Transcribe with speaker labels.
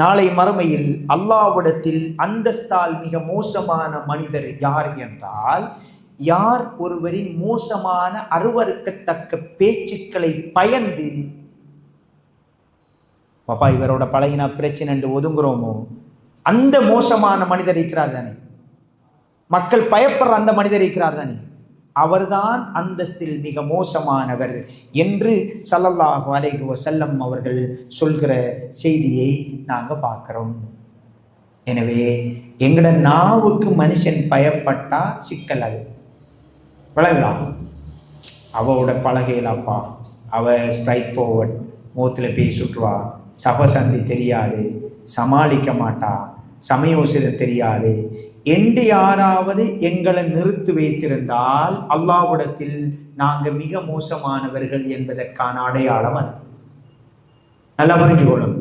Speaker 1: நாளை மறுமையில் அல்லாஹ்விடத்தில் அந்தஸ்தால் மிக மோசமான மனிதர் யார் என்றால், யார் ஒருவரின் மோசமான அருவருக்கத்தக்க பேச்சுக்களை பயந்து பாப்பா இவரோட பழகினா பிரச்சனை என்று ஒதுங்குறோமோ அந்த மோசமான மனிதர் இருக்கிறார் தானே, மக்கள் பயப்படுற அந்த மனிதர் இருக்கிறார் தானே, அவர்தான் அந்தஸ்தில் மிக மோசமானவர் என்று ஸல்லல்லாஹு அலைஹி வஸல்லம் அவர்கள் சொல்கிற செய்தியை நாங்கள் பார்க்கிறோம். எனவே எங்கட நாவுக்கு மனுஷன் பயப்பட்டா சிக்கல். அது விளங்கலாம். அவளோட பழகையிலாப்பா, அவ ஸ்ட்ரைட் ஃபார்வர்ட், மூத்தில் பேசிட்டுவா, சபசந்தி தெரியாது, சமாளிக்க மாட்டா, சமயோசிதம் தெரியாது என்று யாராவது எங்களை நிறுத்தி வைத்திருந்தால் அல்லாஹ்விடத்தில் நாங்கள் மிக மோசமானவர்கள் என்பதற்கான அடையாளம் அது. நல்லா புரிஞ்சுக்கொள்ளும்.